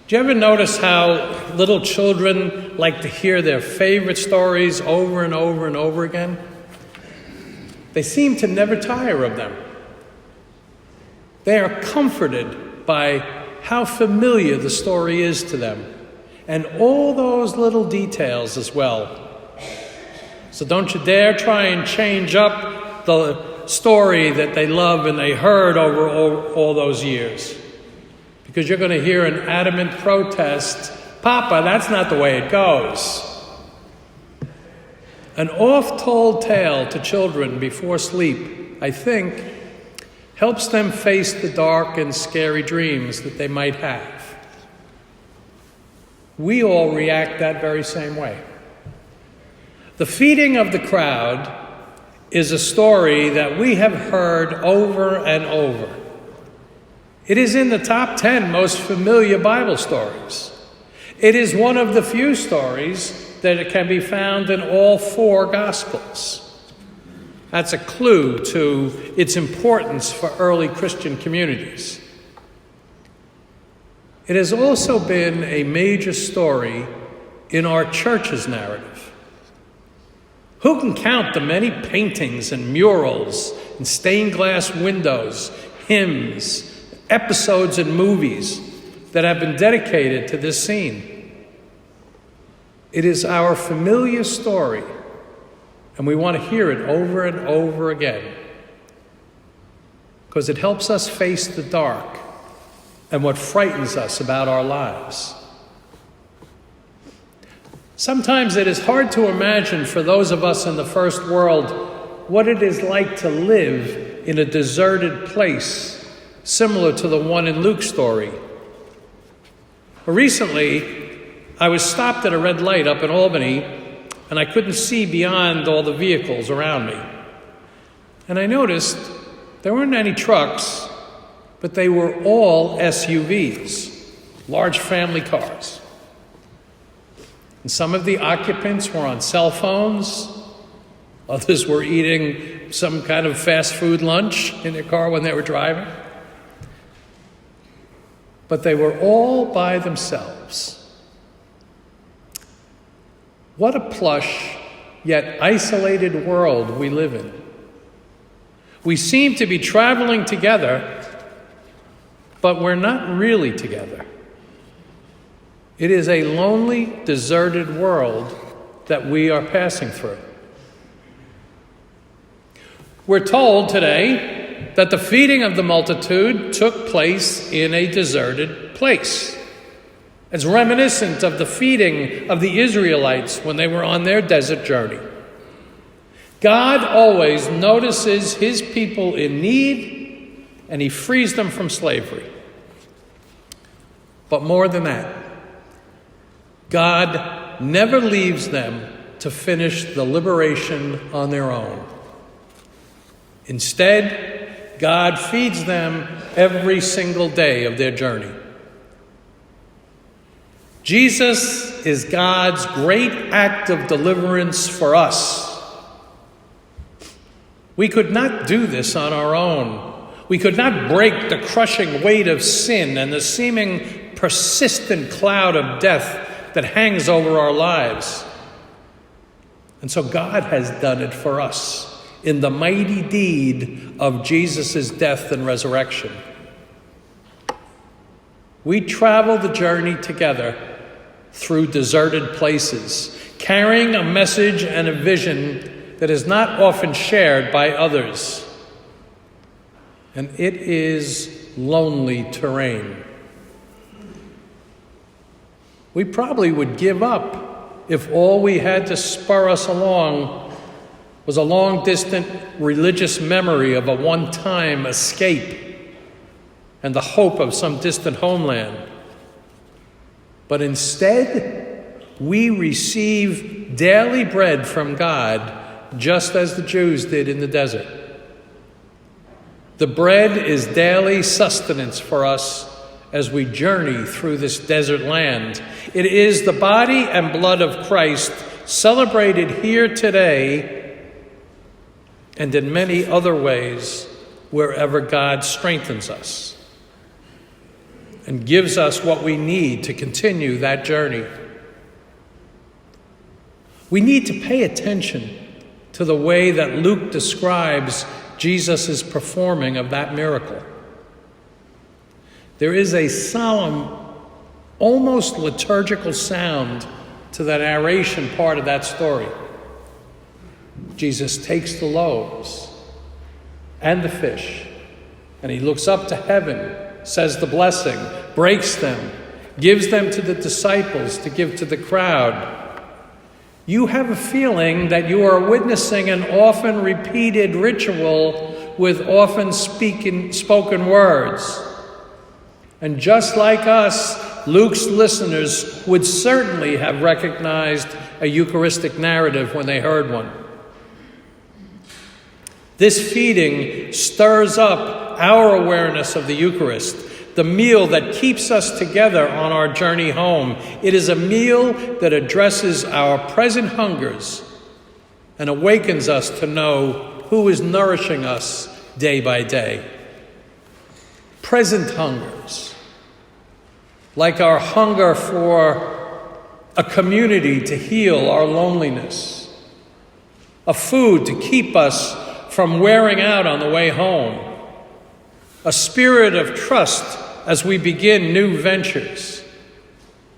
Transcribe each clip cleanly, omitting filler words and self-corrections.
Do you ever notice how little children like to hear their favorite stories over and over and over again? They seem to never tire of them. They are comforted by how familiar the story is to them, and all those little details as well. So don't you dare try and change up the story that they love and they heard over all those years. Because you're going to hear an adamant protest, "Papa, that's not the way it goes." An oft-told tale to children before sleep, I think, helps them face the dark and scary dreams that they might have. We all react that very same way. The feeding of the crowd is a story that we have heard over and over. It is in the top 10 most familiar Bible stories. It is one of the few stories that can be found in all 4 Gospels. That's a clue to its importance for early Christian communities. It has also been a major story in our church's narrative. Who can count the many paintings and murals and stained glass windows, hymns, episodes and movies that have been dedicated to this scene? It is our familiar story, and we want to hear it over and over again because it helps us face the dark and what frightens us about our lives. Sometimes it is hard to imagine for those of us in the first world what it is like to live in a deserted place similar to the one in Luke's story. Recently, I was stopped at a red light up in Albany, and I couldn't see beyond all the vehicles around me. And I noticed there weren't any trucks, but they were all SUVs, large family cars. And some of the occupants were on cell phones. Others were eating some kind of fast food lunch in their car when they were driving. But they were all by themselves. What a plush, yet isolated world we live in. We seem to be traveling together, but we're not really together. It is a lonely, deserted world that we are passing through. We're told today that the feeding of the multitude took place in a deserted place. It's reminiscent of the feeding of the Israelites when they were on their desert journey. God always notices his people in need, and he frees them from slavery. But more than that, God never leaves them to finish the liberation on their own. Instead, God feeds them every single day of their journey. Jesus is God's great act of deliverance for us. We could not do this on our own. We could not break the crushing weight of sin and the seeming persistent cloud of death that hangs over our lives. And so God has done it for us in the mighty deed of Jesus' death and resurrection. We travel the journey together through deserted places, carrying a message and a vision that is not often shared by others. And it is lonely terrain. We probably would give up if all we had to spur us along was a long-distant religious memory of a one-time escape and the hope of some distant homeland. But instead, we receive daily bread from God, just as the Jews did in the desert. The bread is daily sustenance for us as we journey through this desert land. It is the body and blood of Christ celebrated here today and in many other ways wherever God strengthens us. and gives us what we need to continue that journey. We need to pay attention to the way that Luke describes Jesus' performing of that miracle. There is a solemn, almost liturgical sound to the narration part of that story. Jesus takes the loaves and the fish, and he looks up to heaven, says the blessing, breaks them, gives them to the disciples to give to the crowd. You have a feeling that you are witnessing an often repeated ritual with often spoken words. And just like us, Luke's listeners would certainly have recognized a Eucharistic narrative when they heard one. This feeding stirs up our awareness of the Eucharist, the meal that keeps us together on our journey home. It is a meal that addresses our present hungers and awakens us to know who is nourishing us day by day. Present hungers, like our hunger for a community to heal our loneliness, a food to keep us from wearing out on the way home, a spirit of trust as we begin new ventures,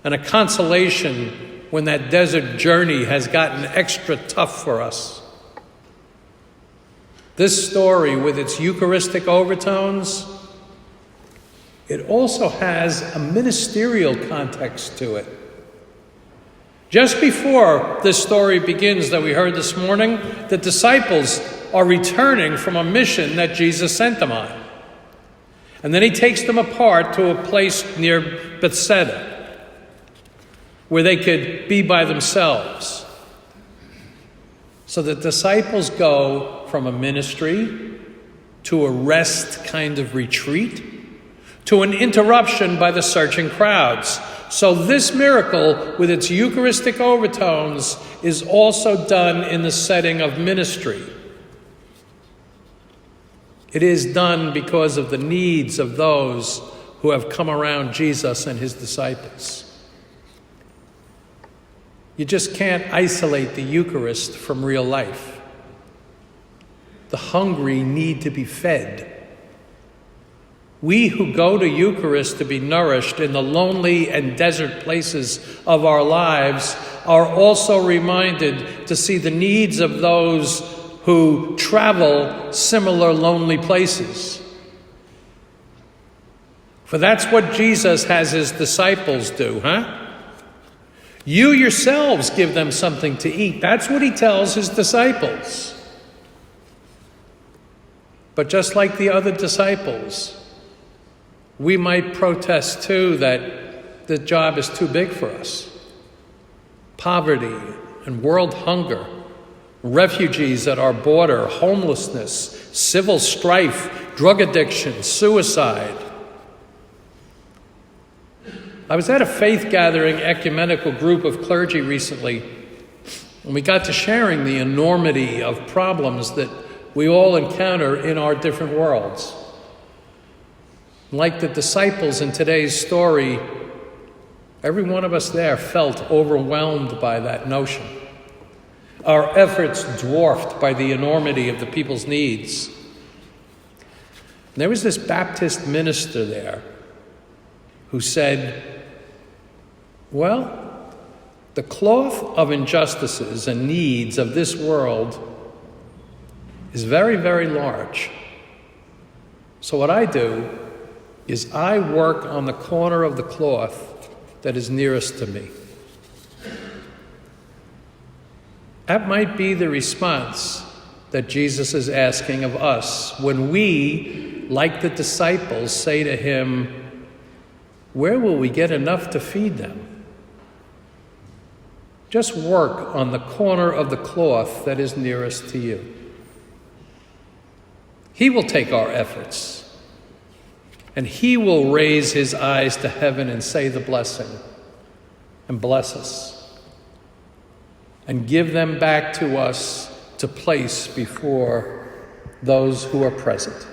and a consolation when that desert journey has gotten extra tough for us. This story, with its Eucharistic overtones, it also has a ministerial context to it. Just before this story begins that we heard this morning, the disciples are returning from a mission that Jesus sent them on. And then he takes them apart to a place near Bethsaida where they could be by themselves. So the disciples go from a ministry to a rest kind of retreat to an interruption by the searching crowds. So this miracle, with its Eucharistic overtones, is also done in the setting of ministry. It is done because of the needs of those who have come around Jesus and his disciples. You just can't isolate the Eucharist from real life. The hungry need to be fed. We who go to Eucharist to be nourished in the lonely and desert places of our lives are also reminded to see the needs of those who travel similar lonely places. For that's what Jesus has his disciples do, You yourselves give them something to eat. That's what he tells his disciples. But just like the other disciples, we might protest too that the job is too big for us. Poverty and world hunger, refugees at our border, homelessness, civil strife, drug addiction, suicide. I was at a faith-gathering ecumenical group of clergy recently, and we got to sharing the enormity of problems that we all encounter in our different worlds. Like the disciples in today's story, every one of us there felt overwhelmed by that notion. Our efforts dwarfed by the enormity of the people's needs. And there was this Baptist minister there who said, well, the cloth of injustices and needs of this world is very, very large. So what I do is I work on the corner of the cloth that is nearest to me. That might be the response that Jesus is asking of us when we, like the disciples, say to him, where will we get enough to feed them? Just work on the corner of the cloth that is nearest to you. He will take our efforts, and he will raise his eyes to heaven and say the blessing and bless us and give them back to us to place before those who are present.